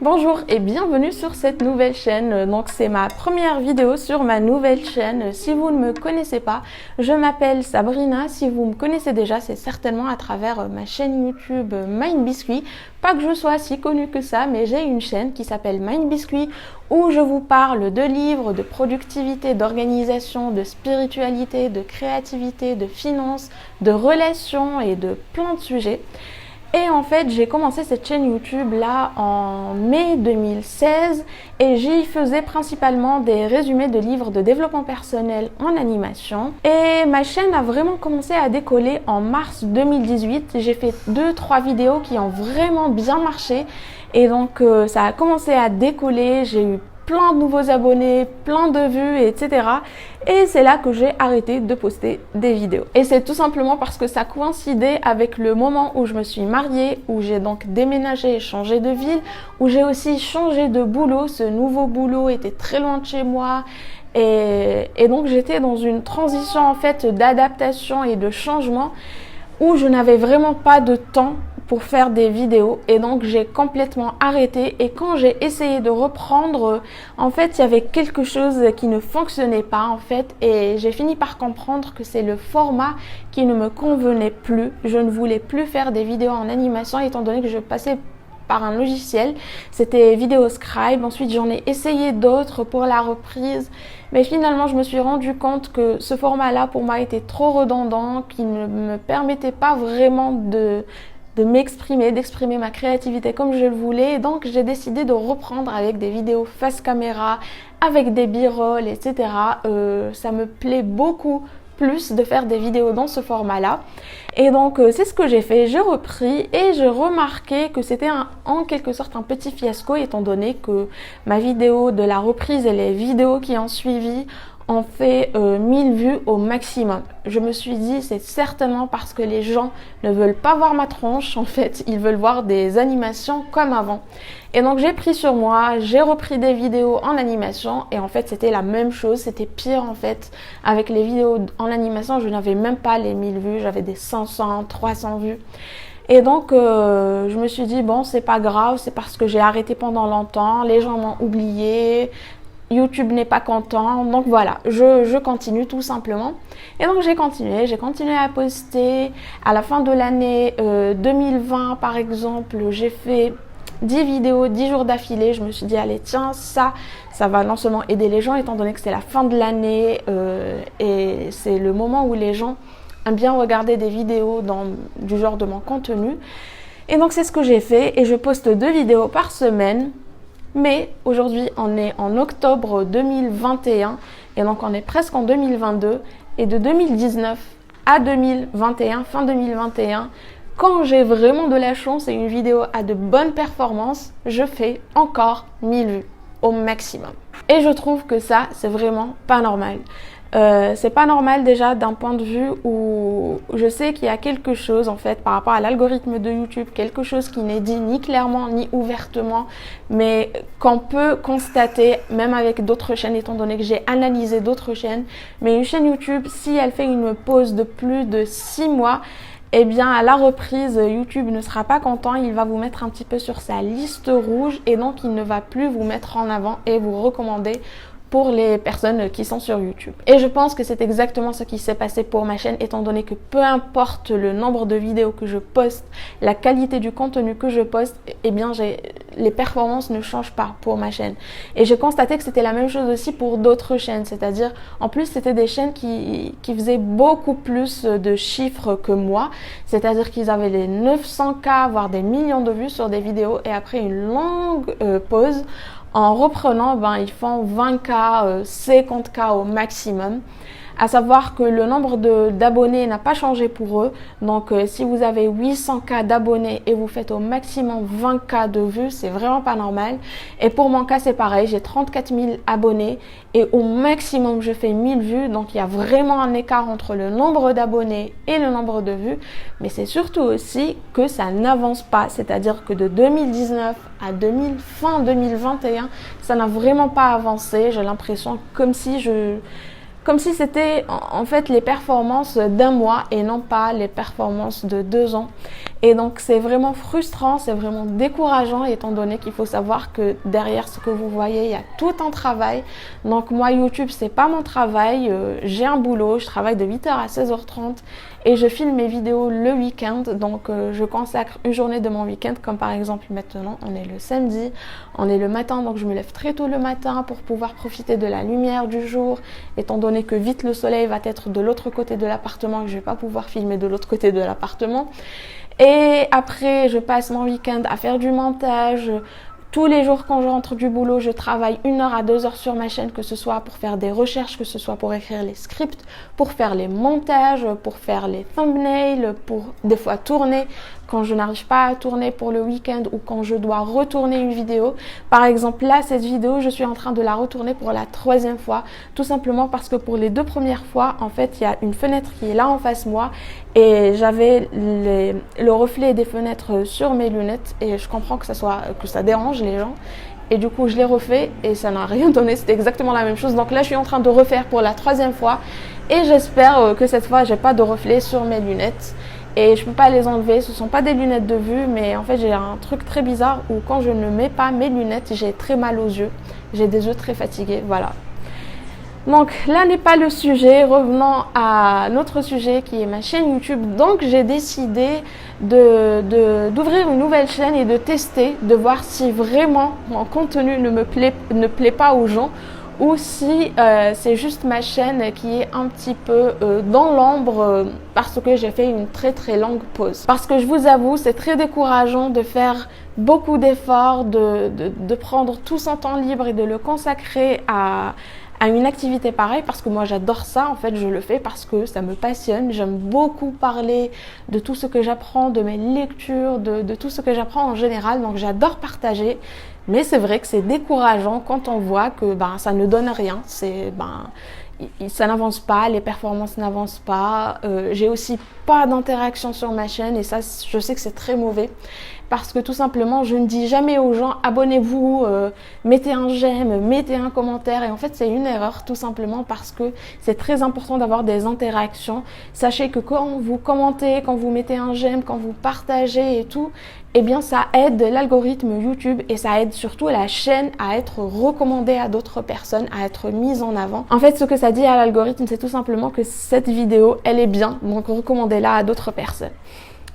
Bonjour et bienvenue sur cette nouvelle chaîne. Donc c'est ma première vidéo sur ma nouvelle chaîne. Si vous ne me connaissez pas, je m'appelle Sabrina. Si vous me connaissez déjà, c'est certainement à travers ma chaîne YouTube Mind Biscuit. Pas que je sois si connue que ça, mais j'ai une chaîne qui s'appelle Mind Biscuit où je vous parle de livres, de productivité, d'organisation, de spiritualité, de créativité, de finances, de relations et de plein de sujets. Et en fait, j'ai commencé cette chaîne YouTube là en mai 2016 et j'y faisais principalement des résumés de livres de développement personnel en animation. Et ma chaîne a vraiment commencé à décoller en mars 2018. J'ai fait 2-3 vidéos qui ont vraiment bien marché et donc ça a commencé à décoller. J'ai eu plein de nouveaux abonnés, plein de vues, etc. Et c'est là que j'ai arrêté de poster des vidéos. Et c'est tout simplement parce que ça coïncidait avec le moment où je me suis mariée, où j'ai donc déménagé et changé de ville, où j'ai aussi changé de boulot. Ce nouveau boulot était très loin de chez moi. Et donc j'étais dans une transition en fait d'adaptation et de changement où je n'avais vraiment pas de temps pour faire des vidéos et donc j'ai complètement arrêté. Et quand j'ai essayé de reprendre, en fait il y avait quelque chose qui ne fonctionnait pas en fait et j'ai fini par comprendre que c'est le format qui ne me convenait plus. Je ne voulais plus faire des vidéos en animation étant donné que je passais par un logiciel, c'était Videoscribe. Ensuite j'en ai essayé d'autres pour la reprise, mais finalement je me suis rendu compte que ce format là pour moi était trop redondant, qui ne me permettait pas vraiment d'exprimer ma créativité comme je le voulais. Et donc j'ai décidé de reprendre avec des vidéos face caméra, avec des b-roll, etc. Ça me plaît beaucoup plus de faire des vidéos dans ce format-là. Et donc c'est ce que j'ai fait, j'ai repris et j'ai remarqué que c'était en quelque sorte un petit fiasco étant donné que ma vidéo de la reprise et les vidéos qui ont suivi ont fait 1000 vues au maximum. Je me suis dit c'est certainement parce que les gens ne veulent pas voir ma tronche, en fait ils veulent voir des animations comme avant. Et donc j'ai pris sur moi, j'ai repris des vidéos en animation et en fait c'était la même chose, c'était pire en fait. Avec les vidéos en animation je n'avais même pas les 1000 vues, j'avais des 500, 300 vues. Et donc je me suis dit bon c'est pas grave, c'est parce que j'ai arrêté pendant longtemps, les gens m'ont oublié, YouTube n'est pas content, donc voilà, je continue tout simplement. Et donc j'ai continué à poster. À la fin de l'année 2020 par exemple, j'ai fait 10 vidéos, 10 jours d'affilée. Je me suis dit allez tiens, ça va non seulement aider les gens étant donné que c'est la fin de l'année et c'est le moment où les gens aiment bien regarder des vidéos du genre de mon contenu. Et donc c'est ce que j'ai fait et je poste 2 vidéos par semaine. Mais aujourd'hui, on est en octobre 2021 et donc on est presque en 2022. Et de 2019 à 2021, fin 2021, quand j'ai vraiment de la chance et une vidéo a de bonnes performances, je fais encore 1000 vues au maximum. Et je trouve que ça, c'est vraiment pas normal. C'est pas normal déjà d'un point de vue où je sais qu'il y a quelque chose en fait par rapport à l'algorithme de YouTube, quelque chose qui n'est dit ni clairement ni ouvertement, mais qu'on peut constater même avec d'autres chaînes étant donné que j'ai analysé d'autres chaînes. Mais une chaîne YouTube, si elle fait une pause de plus de 6 mois, eh bien à la reprise YouTube ne sera pas content, il va vous mettre un petit peu sur sa liste rouge et donc il ne va plus vous mettre en avant et vous recommander pour les personnes qui sont sur YouTube. Et je pense que c'est exactement ce qui s'est passé pour ma chaîne étant donné que peu importe le nombre de vidéos que je poste, la qualité du contenu que je poste, eh bien les performances ne changent pas pour ma chaîne. Et j'ai constaté que c'était la même chose aussi pour d'autres chaînes, c'est-à-dire en plus c'était des chaînes qui faisaient beaucoup plus de chiffres que moi, c'est-à-dire qu'ils avaient les 900K voire des millions de vues sur des vidéos et après une longue pause, en reprenant, ils font 20K, 50K au maximum. À savoir que le nombre d'abonnés n'a pas changé pour eux. Donc si vous avez 800K d'abonnés et vous faites au maximum 20K de vues, c'est vraiment pas normal. Et pour mon cas c'est pareil, j'ai 34 000 abonnés et au maximum je fais 1000 vues. Donc il y a vraiment un écart entre le nombre d'abonnés et le nombre de vues. Mais c'est surtout aussi que ça n'avance pas. C'est-à-dire que de 2019 à fin 2021, ça n'a vraiment pas avancé. J'ai l'impression comme si c'était en fait les performances d'un mois et non pas les performances de 2 ans. Et donc c'est vraiment frustrant, c'est vraiment décourageant étant donné qu'il faut savoir que derrière ce que vous voyez, il y a tout un travail. Donc moi YouTube, c'est pas mon travail, j'ai un boulot, je travaille de 8h à 16h30 et je filme mes vidéos le week-end. Donc je consacre une journée de mon week-end, comme par exemple maintenant, on est le samedi, on est le matin, donc je me lève très tôt le matin pour pouvoir profiter de la lumière du jour, étant donné que vite le soleil va être de l'autre côté de l'appartement et que je vais pas pouvoir filmer de l'autre côté de l'appartement. Et après, je passe mon week-end à faire du montage. Tous les jours quand je rentre du boulot, je travaille 1h à 2h sur ma chaîne, que ce soit pour faire des recherches, que ce soit pour écrire les scripts, pour faire les montages, pour faire les thumbnails, pour des fois tourner quand je n'arrive pas à tourner pour le week-end ou quand je dois retourner une vidéo. Par exemple là, cette vidéo, je suis en train de la retourner pour la 3e fois, tout simplement parce que pour les 2 premières fois, en fait, il y a une fenêtre qui est là en face moi et j'avais le reflet des fenêtres sur mes lunettes et je comprends que ça dérange les gens. Et du coup, je l'ai refait et ça n'a rien donné, c'était exactement la même chose. Donc là, je suis en train de refaire pour la 3e fois et j'espère que cette fois, j'ai pas de reflet sur mes lunettes. Et je peux pas les enlever, ce sont pas des lunettes de vue, mais en fait j'ai un truc très bizarre où quand je ne mets pas mes lunettes, j'ai très mal aux yeux. J'ai des yeux très fatigués, voilà. Donc là n'est pas le sujet, revenons à notre sujet qui est ma chaîne YouTube. Donc j'ai décidé d'ouvrir une nouvelle chaîne et de tester, de voir si vraiment mon contenu ne plaît pas aux gens, ou si c'est juste ma chaîne qui est un petit peu dans l'ombre parce que j'ai fait une très longue pause. Parce que je vous avoue, c'est très décourageant de faire beaucoup d'efforts, de prendre tout son temps libre et de le consacrer à une activité pareille, parce que moi j'adore ça, en fait je le fais parce que ça me passionne. J'aime beaucoup parler de tout ce que j'apprends, de mes lectures, de tout ce que j'apprends en général, donc j'adore partager. Mais c'est vrai que c'est décourageant quand on voit que ça ne donne rien, ça n'avance pas, les performances n'avancent pas. J'ai aussi pas d'interaction sur ma chaîne et ça, je sais que c'est très mauvais. Parce que tout simplement, je ne dis jamais aux gens abonnez-vous, mettez un j'aime, mettez un commentaire. Et en fait, c'est une erreur tout simplement parce que c'est très important d'avoir des interactions. Sachez que quand vous commentez, quand vous mettez un j'aime, quand vous partagez et tout, eh bien ça aide l'algorithme YouTube et ça aide surtout la chaîne à être recommandée à d'autres personnes, à être mise en avant. En fait, ce que ça dit à l'algorithme, c'est tout simplement que cette vidéo, elle est bien, donc recommandez-la à d'autres personnes.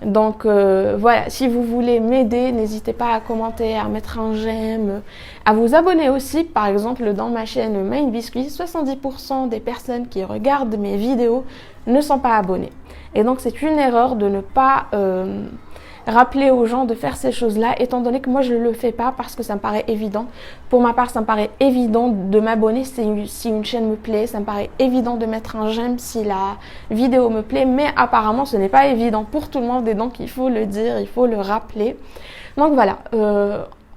Donc voilà, si vous voulez m'aider, n'hésitez pas à commenter, à mettre un j'aime, à vous abonner aussi. Par exemple, dans ma chaîne Mind Biscuit, 70% des personnes qui regardent mes vidéos ne sont pas abonnées. Et donc c'est une erreur de ne pas rappeler aux gens de faire ces choses-là, étant donné que moi je ne le fais pas parce que ça me paraît évident. Pour ma part, ça me paraît évident de m'abonner si une chaîne me plaît, ça me paraît évident de mettre un j'aime si la vidéo me plaît, mais apparemment ce n'est pas évident pour tout le monde et donc il faut le dire, il faut le rappeler. Donc voilà,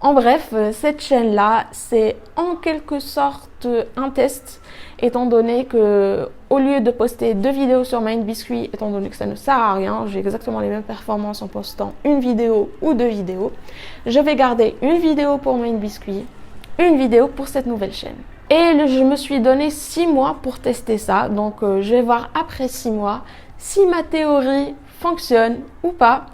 en bref, cette chaîne-là, c'est en quelque sorte un test, étant donné que au lieu de poster 2 vidéos sur Mind Biscuit, étant donné que ça ne sert à rien, j'ai exactement les mêmes performances en postant une vidéo ou 2 vidéos, je vais garder une vidéo pour Mind Biscuit, une vidéo pour cette nouvelle chaîne. Et je me suis donné 6 mois pour tester ça, donc je vais voir après 6 mois si ma théorie fonctionne ou pas.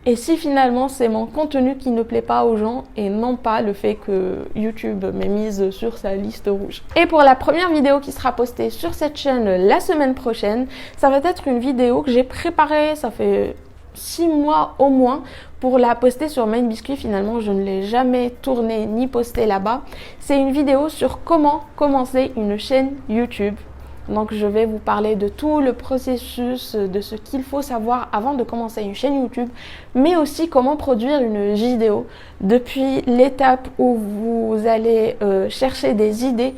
Et si finalement c'est mon contenu qui ne plaît pas aux gens et non pas le fait que YouTube m'ait mise sur sa liste rouge. Et pour la première vidéo qui sera postée sur cette chaîne la semaine prochaine, ça va être une vidéo que j'ai préparée, ça fait 6 mois au moins pour la poster sur Mind Biscuit. Finalement, je ne l'ai jamais tournée ni postée là-bas. C'est une vidéo sur comment commencer une chaîne YouTube. Donc je vais vous parler de tout le processus, de ce qu'il faut savoir avant de commencer une chaîne YouTube, mais aussi comment produire une vidéo, depuis l'étape où vous allez chercher des idées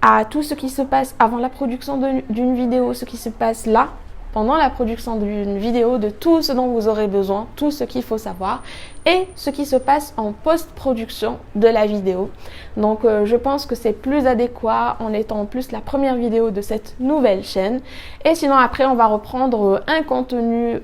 à tout ce qui se passe avant la production d'une vidéo, ce qui se passe là, pendant la production d'une vidéo, de tout ce dont vous aurez besoin, tout ce qu'il faut savoir et ce qui se passe en post-production de la vidéo. Donc je pense que c'est plus adéquat en étant en plus la première vidéo de cette nouvelle chaîne. Et sinon après on va reprendre un contenu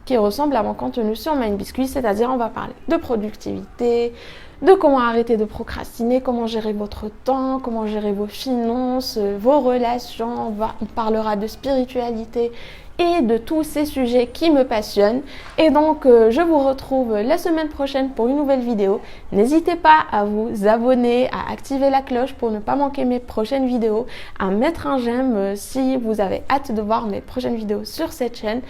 qui ressemble à mon contenu sur Mind Biscuit, c'est-à-dire on va parler de productivité, de comment arrêter de procrastiner, comment gérer votre temps, comment gérer vos finances, vos relations. On parlera de spiritualité et de tous ces sujets qui me passionnent. Et donc je vous retrouve la semaine prochaine pour une nouvelle vidéo. N'hésitez pas à vous abonner, à activer la cloche pour ne pas manquer mes prochaines vidéos, à mettre un j'aime si vous avez hâte de voir mes prochaines vidéos sur cette chaîne,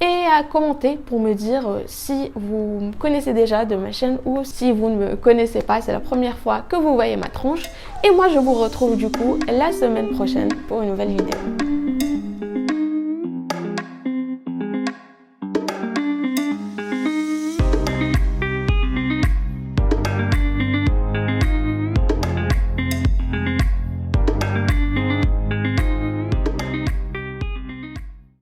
et à commenter pour me dire si vous me connaissez déjà de ma chaîne ou si vous ne me connaissez pas, c'est la première fois que vous voyez ma tronche. Et moi je vous retrouve du coup la semaine prochaine pour une nouvelle vidéo.